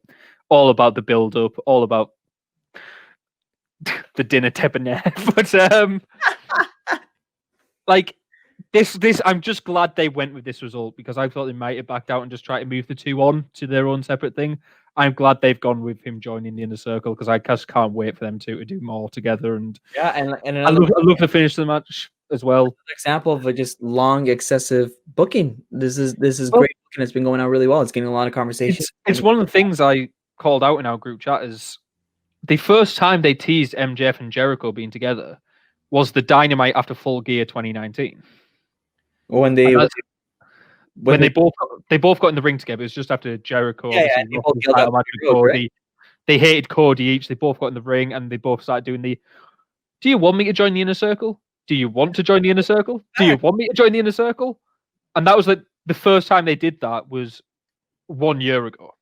all about the build up, all about the dinner debonair. But like this, I'm just glad they went with this result because I thought they might have backed out and just tried to move the two on to their own separate thing. I'm glad they've gone with him joining the Inner Circle because I just can't wait for them to do more together. And yeah, and I love the finish of the match as well. An example of a just long, excessive booking. This is great booking. It's been going on really well. It's getting a lot of conversation. It's one of the things I called out in our group chat is the first time they teased MJF and Jericho being together was the Dynamite after Full Gear 2019. When they both got in the ring together, it was just after Jericho. Yeah, Cody. They hated Cody each. They both got in the ring and they both started doing the. Do you want me to join the Inner Circle? Do you want to join the Inner Circle? Do you want me to join the Inner Circle? And that was like the first time they did that was 1 year ago.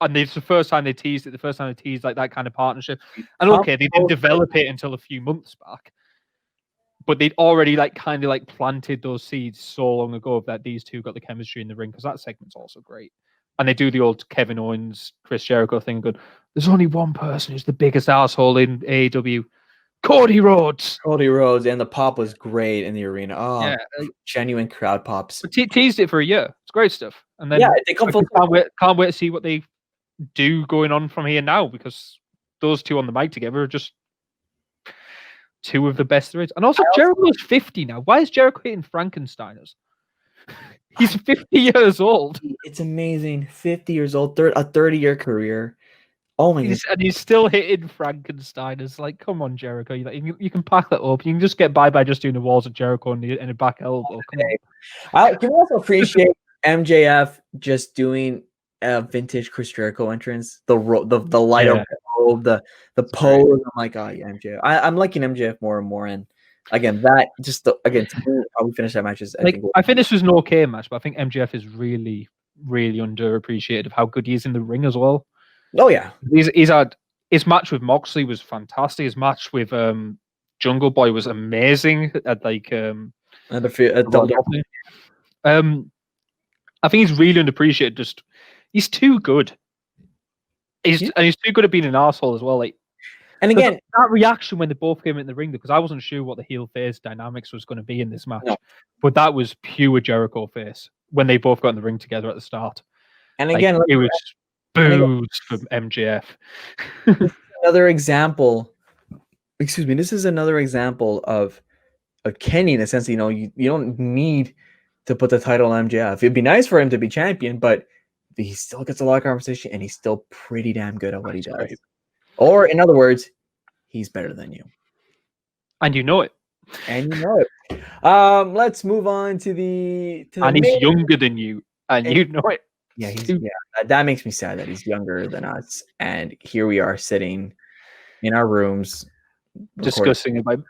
And it's the first time they teased it. The first time they teased like that kind of partnership. And okay, they didn't develop it until a few months back. But they'd already kind of planted those seeds so long ago that these two got the chemistry in the ring because that segment's also great. And they do the old Kevin Owens, Chris Jericho thing. Good. There's only one person who's the biggest asshole in AEW. Cody Rhodes. And the pop was great in the arena. Oh, yeah, genuine crowd pops. Teased it for a year. It's great stuff. And then they come can't wait to see what they do going on from here now because those two on the mic together are just two of the best there is. And also, Jericho's 50 now. Why is Jericho hitting Frankensteiners? He's 50 years old. It's amazing. 50 years old, a 30-year career. Oh my god! And he's still hitting Frankensteiners. Like, come on, Jericho. You can pack that up. You can just get by just doing the walls of Jericho and a back elbow. Come on. Can we also appreciate MJF just doing a vintage Chris Jericho entrance? The lighter robe, the pose. I'm like, oh yeah, MJF. I'm liking MJF more and more. And again, how we finish that match is I think this was an okay match, but I think MJF is really, really underappreciated of how good he is in the ring as well. Oh yeah, he's had his match with Moxley was fantastic. His match with Jungle Boy was amazing. I think he's really underappreciated. Just he's too good. He's too good at being an asshole as well. And again, that reaction when they both came in the ring, because I wasn't sure what the heel face dynamics was going to be in this match, but that was pure Jericho face when they both got in the ring together at the start. And again, it was boos from MJF. Another example. Excuse me. This is another example of Kenny in a sense. You don't need to put the title on MJF. It'd be nice for him to be champion, but he still gets a lot of conversation, and he's still pretty damn good at what he does. Right. Or in other words, he's better than you, and you know it. Let's move on to the. He's younger than you, and you know it. Yeah, that makes me sad that he's younger than us, and here we are sitting in our rooms discussing about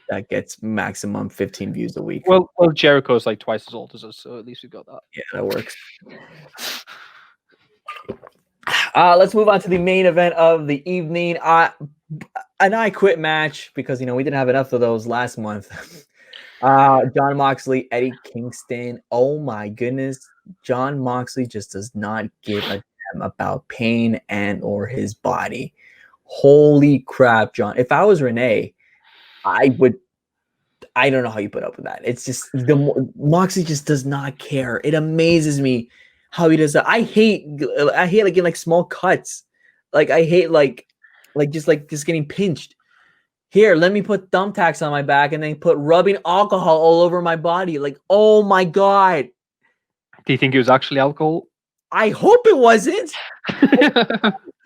that gets maximum 15 views a week. Well, Jericho's like twice as old as us, so at least we got that. Yeah, that works. Let's move on to the main event of the evening. An I Quit match because we didn't have enough of those last month. Jon Moxley, Eddie Kingston. Oh my goodness. Jon Moxley just does not give a damn them about pain and or his body. Holy crap, John. If I was Renee, I don't know how you put up with that. It's just Moxley just does not care. It amazes me how he does that. I hate like getting like small cuts. Like I hate like just getting pinched. Here, let me put thumbtacks on my back and then put rubbing alcohol all over my body. Like, oh my God. Do you think it was actually alcohol? I hope it wasn't.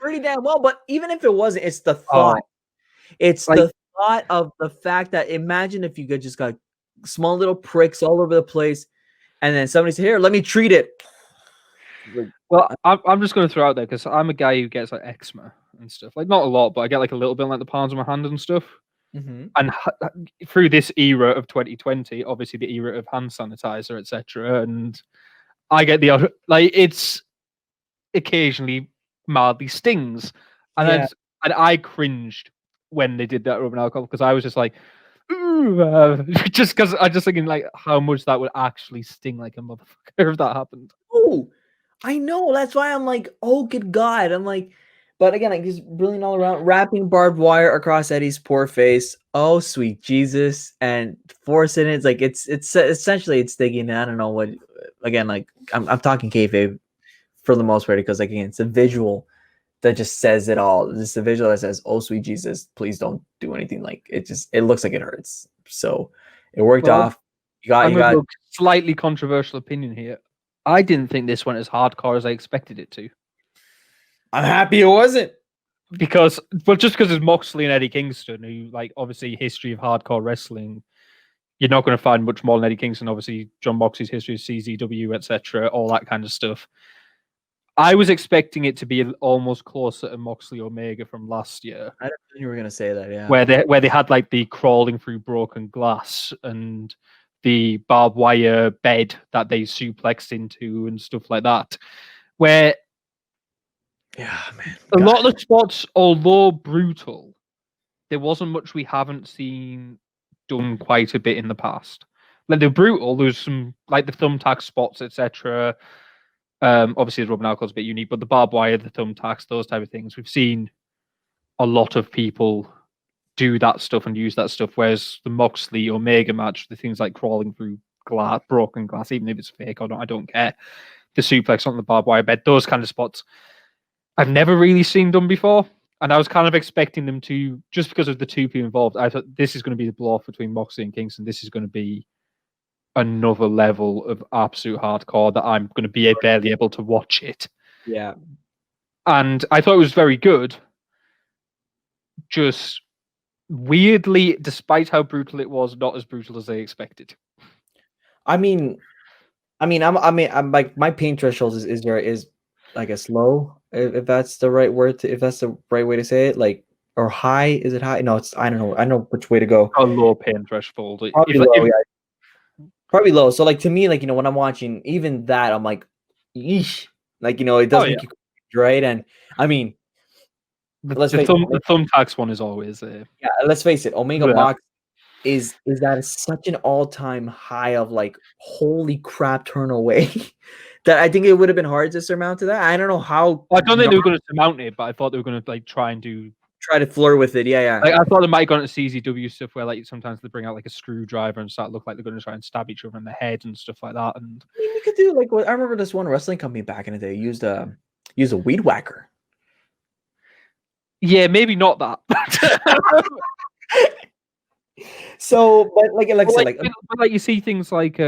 Pretty damn well, but even if it wasn't, it's the thought. It's like, the thought of the fact that imagine if you could just got small little pricks all over the place, and then somebody said, "Here, let me treat it." Well, I'm just going to throw out there because I'm a guy who gets like eczema and stuff. Like not a lot, but I get like a little bit like the palms of my hand and stuff. Mm-hmm. And through this era of 2020, obviously the era of hand sanitizer, etc., and I get the like it's occasionally mildly stings, and I cringed when they did that rubbing alcohol because I was just like, just because I just thinking like how much that would actually sting like a motherfucker if that happened. Oh, I know. That's why I'm like, oh, good God. I'm like, but again, like just brilliant all around, wrapping barbed wire across Eddie's poor face. Oh, sweet Jesus. And forcing it. It's like, it's essentially, it's thinking, I don't know what, again, like I'm talking kayfabe for the most part, because like, again, it's a visual that just says it all. It's a visual that says, oh, sweet Jesus, please don't do anything. Like it looks like it hurts. So it worked off. You got slightly controversial opinion here. I didn't think this went as hardcore as I expected it to. I'm happy it wasn't. Just because it's Moxley and Eddie Kingston, who like obviously history of hardcore wrestling, you're not going to find much more than Eddie Kingston. Obviously, John Moxley's history of CZW, etc., all that kind of stuff. I was expecting it to be almost closer to Moxley Omega from last year. I don't think you were going to say that, yeah. Where they had like the crawling through broken glass and the barbed wire bed that they suplexed into and stuff like that. Where a lot of the spots, although brutal, there wasn't much we haven't seen done quite a bit in the past. Like they're brutal. There's some like the thumbtack spots, etc. Obviously, the rubbing alcohol is a bit unique, but the barbed wire, the thumbtacks, those type of things, we've seen a lot of people do that stuff and use that stuff. Whereas the Moxley Omega match, the things like crawling through glass, broken glass, even if it's fake or not, I don't care. The suplex on the barbed wire bed, those kind of spots, I've never really seen done before. And I was kind of expecting them to, just because of the two people involved, I thought this is going to be the blow-off between Moxley and Kingston. This is going to be another level of absolute hardcore that I'm going to be barely able to watch it. Yeah. And I thought it was very good. Just weirdly, despite how brutal it was, not as brutal as they expected. I'm like my pain threshold is I guess low, if that's the right word if that's the right way to say it, like, or high. Is it high? No, it's I don't know. I know which way to go. A low pain threshold. Probably low. So like to me, like, when I'm watching even that, I'm like, yeesh. Like, it doesn't make you right. And I mean, the thumbtacks one is always yeah. Let's face it, Omega Box is that such an all-time high of like, holy crap, turn away. That I think it would have been hard to surmount to that. I don't know how. I don't think they were going to surmount it, but I thought they were going to like try to flirt with it. Yeah. Like, I thought they might have gone to CZW stuff where like sometimes they bring out like a screwdriver and start look like they're going to try and stab each other in the head and stuff like that. And I mean, you could do like I remember this one wrestling company back in the day used a weed whacker. Yeah, maybe not that. So, but like you see things like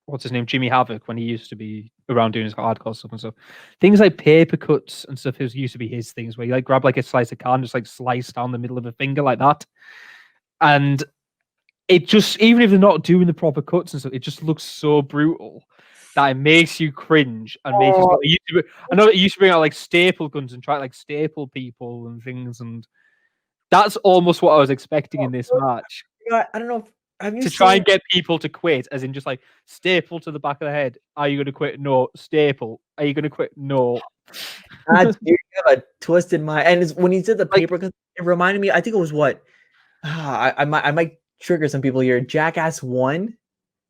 what's his name, Jimmy Havoc, when he used to be around doing his hardcore stuff and stuff. Things like paper cuts and stuff used to be his things, where you like grab like a slice of carton, just like slice down the middle of a finger like that, and it just, even if they're not doing the proper cuts and stuff, it just looks so brutal that it makes you cringe and makes you. I know it used to bring out like staple guns and try to like staple people and things, and that's almost what I was expecting in this match. I don't know. To try and get people to quit, as in just like staple to the back of the head. Are you going to quit? No. Staple. Are you going to quit? No. You have a twisted mind. And when he did the paper, it reminded me. I think it was what I might trigger some people here. Jackass 1.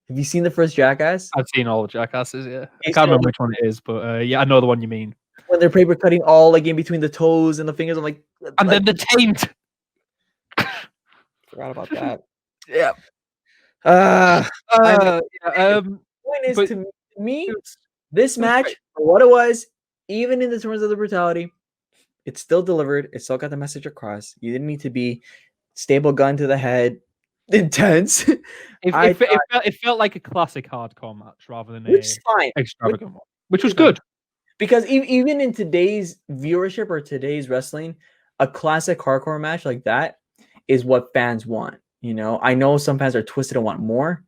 Have you seen the first Jackass? I've seen all the Jackasses. Yeah, I You can't seen remember which one it is, but yeah, I know the one you mean. when they're paper cutting all like in between the toes and the fingers? I'm like, And then the taint. forgot about that. Yeah. I mean, Yeah. the point is But to me, it this was match great. for what it was, even in the terms of the brutality, it still delivered. It still got the message across. You didn't need to be staple gun to the head, intense. It felt like a classic hardcore match rather than Which is a fine. extravagant one, which was is fine. good. Because even in today's viewership or today's wrestling, a classic hardcore match like that is what fans want. You know, I know some fans are twisted and want more,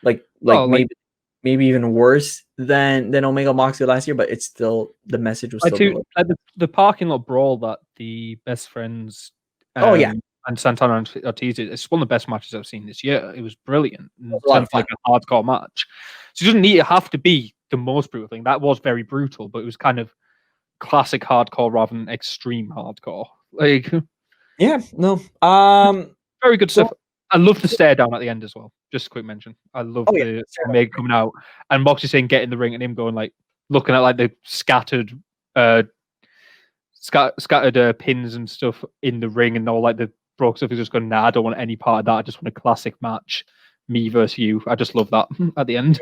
like maybe even worse than Omega Moxley last year, but it's still the message was still delivered. Like the parking lot brawl that the best friends and Santana and Ortiz did, it's one of the best matches I've seen this year. It was brilliant. It sounds like a hardcore match. So it doesn't have to be the most brutal thing. That was very brutal, but it was kind of classic hardcore rather than extreme hardcore. Like, yeah, no. Very good stuff. I love the stare down at the end as well. Just a quick mention. I love the Omega coming out and Moxley saying get in the ring and him going like looking at like the scattered pins and stuff in the ring and all like the broke stuff. He's just going, nah, I don't want any part of that. I just want a classic match, me versus you. I just love that at the end.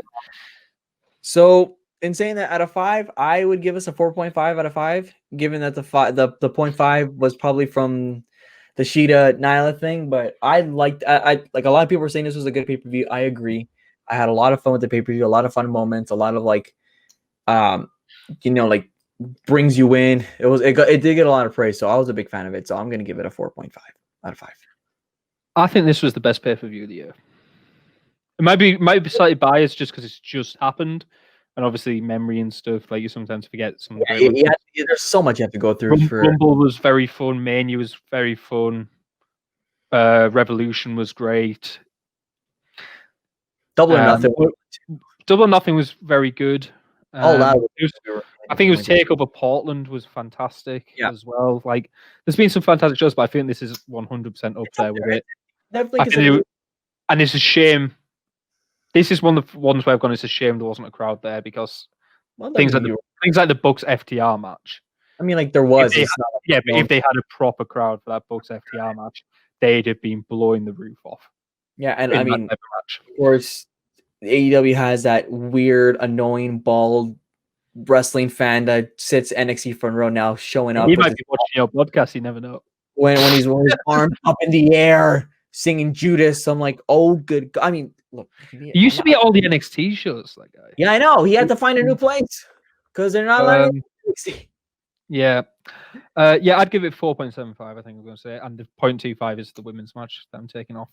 So in saying that, out of 5, I would give us a 4.5 out of 5, given that the 0.5 was probably from the Sheeta Nyla thing, but I liked. I like a lot of people were saying this was a good pay per view. I agree. I had a lot of fun with the pay per view, a lot of fun moments, a lot of like, like brings you in. It did get a lot of praise, so I was a big fan of it. So I'm gonna give it a 4.5 out of 5. I think this was the best pay per view of the year. It might be slightly biased just because it's just happened. And obviously, memory and stuff, like you sometimes forget some of the great ones. There's so much you have to go through. Rumble was very fun. Mania was very fun. Revolution was great. Double or Nothing was very good. I think it was Takeover Portland was fantastic as well. Like, there's been some fantastic shows, but I think this is 100% up there with it. Definitely. And it's a shame. This is one of the ones where I've gone, it's a shame there wasn't a crowd there because things like the Bucks FTR match. I mean, like there was. But if they had a proper crowd for that Bucks FTR match, they'd have been blowing the roof off. Yeah, and I mean, of course, AEW has that weird, annoying, bald wrestling fan that sits NXT front row now showing up. He might be watching your podcast, you never know. When he's with his arms up in the air singing Judas, I'm like, oh, good. I mean, look, he used to be at all the NXT shows, that guy. Yeah, I know. He had to find a new place because they're not letting NXT. Yeah. I'd give it 4.75, I think I'm going to say. And the 0.25 is the women's match that I'm taking off.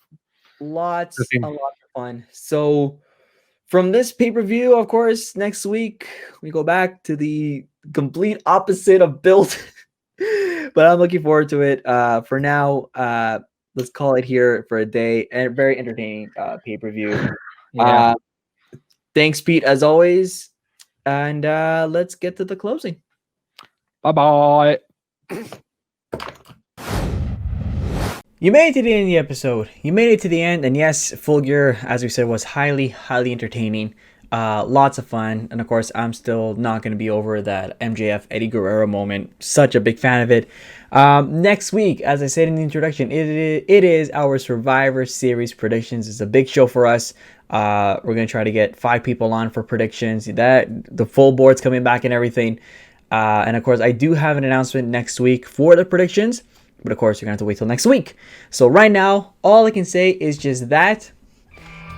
A lot of fun. So from this pay-per-view, of course, next week, we go back to the complete opposite of build. But I'm looking forward to it. For now, let's call it here for a day. And very entertaining pay-per-view. Yeah. Thanks, Pete, as always. And let's get to the closing. Bye-bye. You made it to the end of the episode. You made it to the end. And yes, Full Gear, as we said, was highly, highly entertaining. Lots of fun. And of course, I'm still not going to be over that MJF Eddie Guerrero moment. Such a big fan of it. Next week, as I said in the introduction, it is our Survivor Series predictions. It's a big show for us. We're going to try to get 5 people on for predictions. The full board's coming back and everything. And of course, I do have an announcement next week for the predictions. But of course, you're going to have to wait till next week. So right now, all I can say is just that.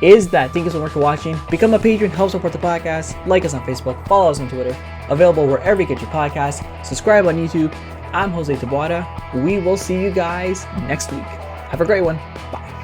Thank you so much for watching. Become a patron, help support the podcast. Like us on Facebook, follow us on Twitter. Available wherever you get your podcasts. Subscribe on YouTube. I'm Jose Taboada. We will see you guys next week. Have a great one. Bye.